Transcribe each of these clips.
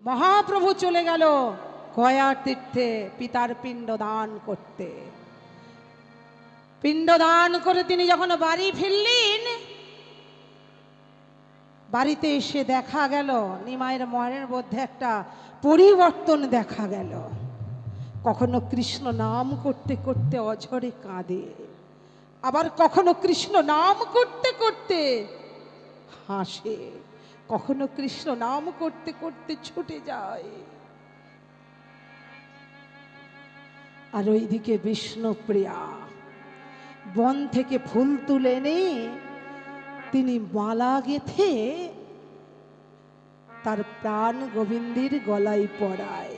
মহাপ্রভু চলে গেল গয়া তীর্থে পিতার পিণ্ড দান করতে। পিণ্ড দান করে তিনি যখন বাড়ি ফিরলেন, বাড়িতে এসে দেখা গেল নিমাইয়ের মনের মধ্যে একটা পরিবর্তন দেখা গেল। কখনো কৃষ্ণ নাম করতে করতে অঝরে কাঁদে, আবার কখনো কৃষ্ণ নাম করতে করতে হাসে, কখনো কৃষ্ণ নাম করতে করতে ছুটে যায়। আর ওইদিকে বিষ্ণুপ্রিয়া বন থেকে ফুল তুলে এনে তিনি মালা গেথে তার প্রাণ গোবিন্দের গলায় পরায়।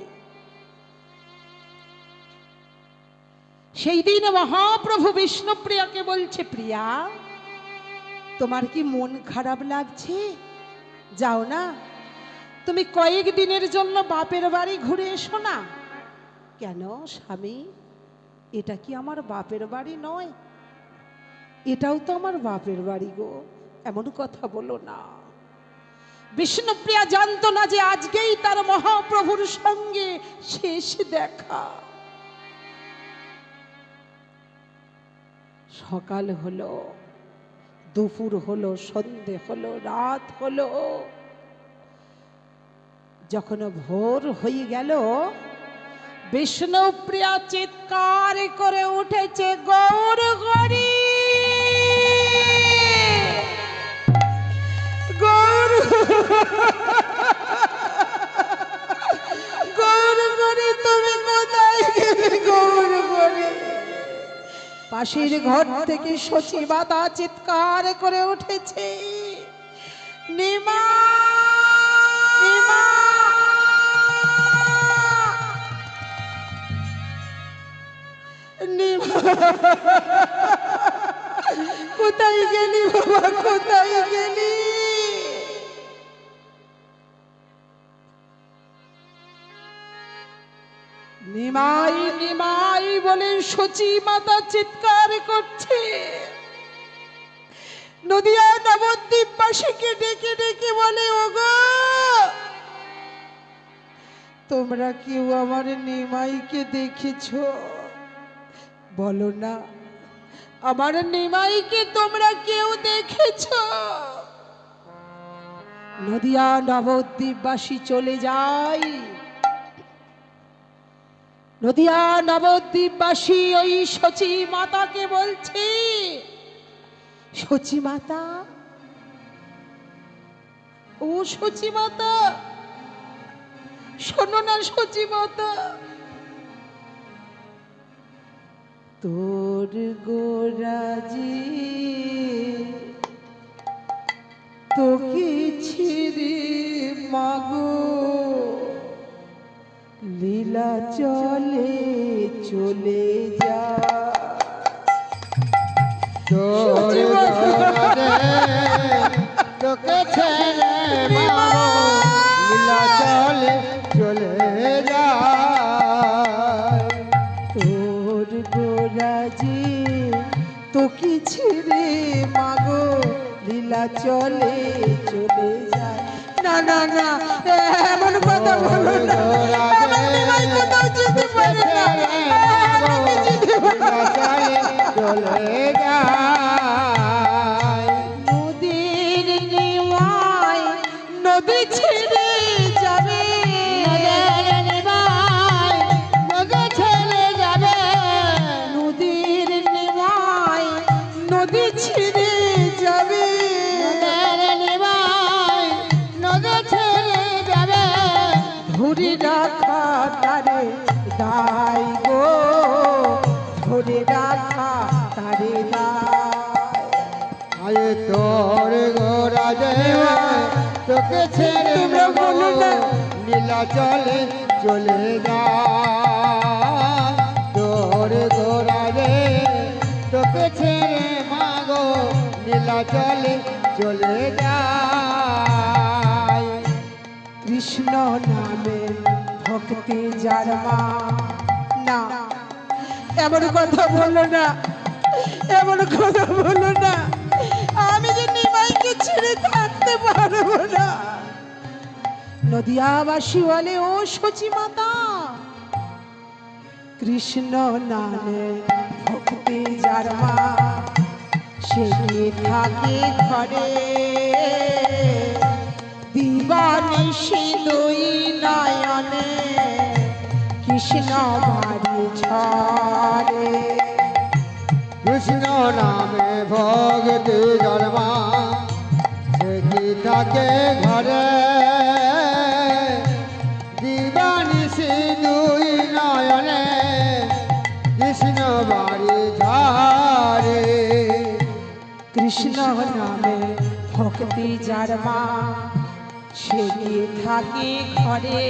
সেই দিন মহাপ্রভু বিষ্ণুপ্রিয়াকে বলছে, প্রিয়া তোমার কি মন খারাপ লাগছে? যাও না, তুমি কয়েক দিনের জন্য বাপের বাড়ি ঘুরে এসো না। কেন স্বামী, এটা কি আমার বাপের বাড়ি নয়? এটাও তো আমার বাপের বাড়ি গো, এমন কথা বলো না। বিষ্ণুপ্রিয়া জানতো না যে আজকেই তার মহাপ্রভুর সঙ্গে শেষ দেখা। সকাল হলো, দুপুর হলো, সন্ধে হলো, রাত হলো, যখন ভোর হয়ে গেল বিষ্ণুপ্রিয়া চিৎকার করে উঠেছে, গৌর গরি, গৌর গৌর গরি, তুমি কোথায় গেলে গৌর গরি? পাশের ঘর থেকে সচিবাতা চিৎকার করে উঠেছে, নিমা নিমা, কোথায় গেলি বাবা, কোথায় গেলি? নিমাই নিমাই বলে সচি মাতা চিৎকার করছে। নদিয়া নবদ্বীপবাসীকে ডেকে ডেকে বলে, ওগো তোমরা কেউ আমার নিমাইকে দেখেছো? বলো না, আমার নিমাইকে তোমরা কেউ দেখেছো? নদিয়া নবদ্বীপবাসী চলে যায়। নদিয়া নবদ্বীপবাসী ওই সচি মাতাকে বলছে, সচি মাতা, ও সচি মাতা, শোনো না সচি মাতা, তোর গোরাজি তোকে ছেড়ে মাগো লীলা চলে চলে যা। তোর তোকে ছেড়ে মাগো লীলা চলে চলে যা। তোর গোরাজি তোকে ছেড়ে মাগো লীলা চলে চলে যায়। না না না, এমন কথা বলো না, আমার নিমাই কোথাও যেতে পারে না, আমি যেতে পারি না। চলে যায় নদীর নিমাই নদী ছেড়ে যাবে, নদী ছেড়ে যাবে, নদীর নিমাই নদী ছেড়ে যাবে, নদী ছেড়ে যাবে। ধরে রাখা তারে দায় গো, ধরে রাখা তারে দায়। আরে তোর গোরা দেওয়া তোকে ছেড়ে তোমরা বলো না, লীলা চলে চলে যায়। তোর গোরা রে তোকে ছেড়ে মাগো লীলা চলে চলে যায়। কৃষ্ণ নামে ভক্তি যার মা, না এমন কথা বলো না, এমন কথা বলো না, আমি যে নিমাইকে ছেড়ে থাকতে পারবো না। নদিয়াবাসী বলে ও সচি মাতা, কৃষ্ণ নামে ভক্তি যার মা, সে কি থাকে ঘরে, দিবানিশি দুই নয়নে কৃষ্ণ বাড়ি ঝরে। কৃষ্ণ নামে ভক্তি জন্মা, সে কি থাকে ঘরে, দিবানিশি দুই নয়নে কৃষ্ণ বাড়ি ঝরে। কৃষ্ণ নামে ভক্তি যার মা, সে কি থাকে ঘরে,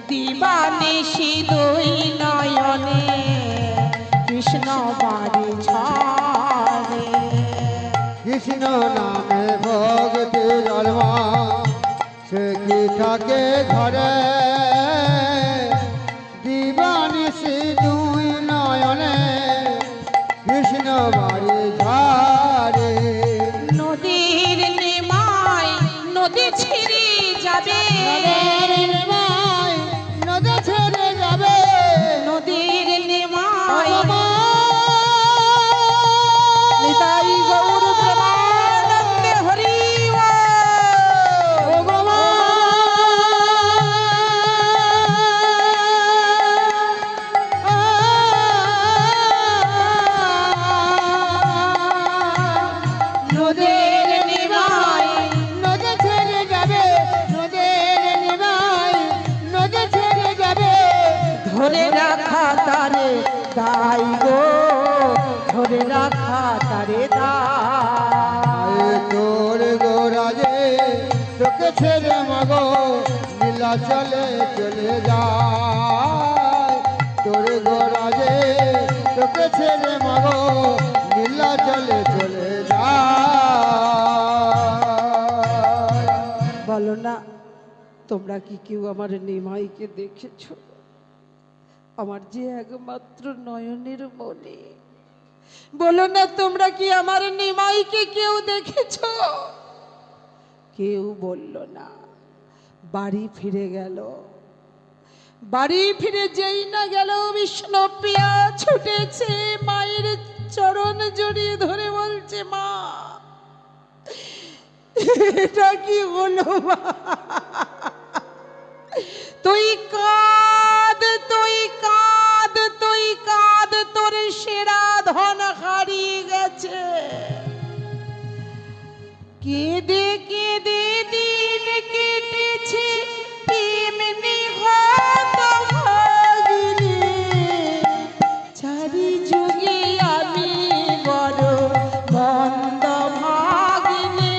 দিবানিশি দুই নয়নে কৃষ্ণ বাড়ি ঝরে। কৃষ্ণ নামে ভক্তি জন্মা, সে কি থাকে ঘরে, দিবানিশি দুই নয়নে কৃষ্ণ বাড়ি ঝরে। নদীর নেমায় নদী ছেড়ে যাবে, নদী ছেড়ে যাবে, নদীর নেমায় নিতাই গৌর প্রেমানন্দে হরি ও বাবা নদীর নেমায় নদী ছেড়ে যাবে, নদীর নিমাই নদী ছেড়ে যাবে। ধরে রাখা তারে দাই গো, ধরে রাখা তারে দাই। তোর গোরাজে তোকে ছেড়ে মাগো নীলাচলে চলে যায়। তোর গোরাজে তোকে ছেড়ে মাগো নীলাচলে চলে যায়। বলো না, তোমরা কি কেউ আমার নিমাইকে দেখেছ? আমার যে একমাত্র নয়নের মনে, বলো না তোমরা কি আমার নিমাইকে কেউ দেখেছ? কেউ বলল না। বাড়ি ফিরে গেল। বাড়ি ফিরে যেই না গেল, বিষ্ণুপ্রিয়া ছুটেছে মায়ের চরণ জড়িয়ে ধরে বলছে, মা এটা কি হলো মা? তুই কাঁদ, তুই কাঁদ, তুই কাঁদ, তোর সেরা ধন হারিয়ে গেছে। কেঁদে কেঁদে দিন কেটেছে এমনি হতভাগিনী, চারি যুগে আমি বড় মন্দ ভাগিনী।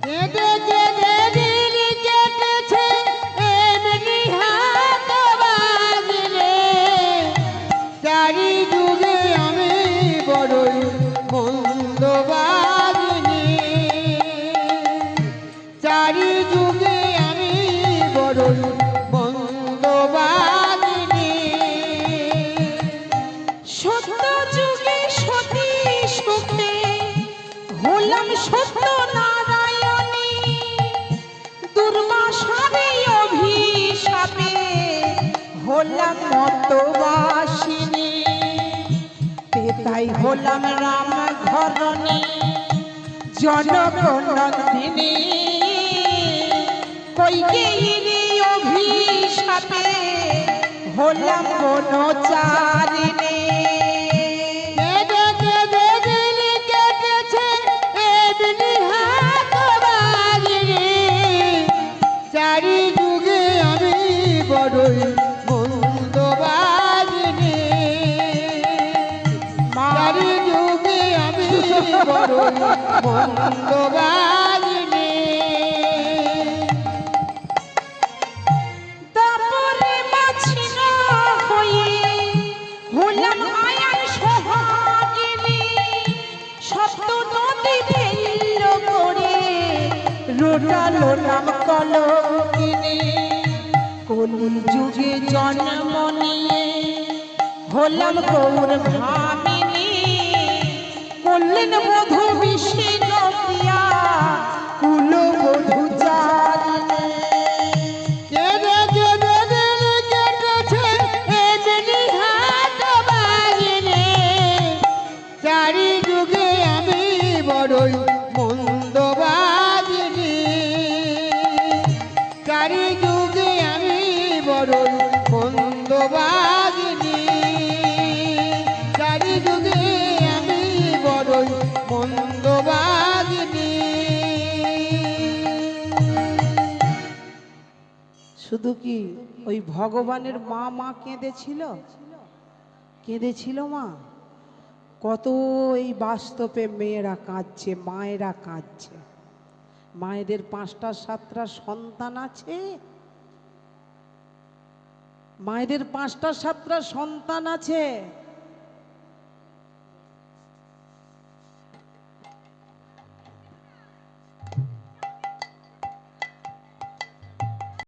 কেঁদে কেঁদে দিন কেটেছে এমনি হতভাগিনী, চারি যুগে আমি বড়ই মন্দভাগিনী। চারি যুগে আমি বড়ই মন্দভাগিনী। সত্য যুগে সতী সুখে হলাম সত্য নারায়ণী, দুর্বাসারে অভিশাপে হলাম মতবাসিনী। তাই হলাম রাম ঘরণী, জনক নন্দিনী, কইকেয়ীর অভিশাপে হলাম বনচারিণী। কেঁদে কেঁদে দিন কেটেছে এমনি হতভাগিনী, চারি যুগে আমি বড়ই মন্দভাগিনী। চারি যুগে আমি বড়ই মন্দভাগিনী। তারপরে মাছি না হয়ে হলাম আয়ান সোহাগিনী, সপ্ত নদী ফেলল করে রোটালো নাম কলঙ্কিনী। কলি যুগে জন্ম নিয়ে হলাম গৌর ভামিনী, করলেন বধূ বিষ্ণুপ্রিয়া কুল বধূ চারিণী। কেঁদে কেঁদে দিন কেটেছে এমনি হাত বাগিনে, চারি যুগে আমি বড়ই মন্দবাগিনী, চারি যুগে আমি বড়ই মন্দবাগিনী, চারি যুগে আমি বড়ই মন্দবাগিনী। শুধু কি ওই ভগবানের মা মা কেঁদেছিল? কেঁদেছিল মা? কত এই বাস্তবে মেয়েরা কাঁদছে, মায়েরা কাঁদছে। মায়েদের 5টা 7টা সন্তান আছে, মায়েদের 5টা 7টা সন্তান আছে,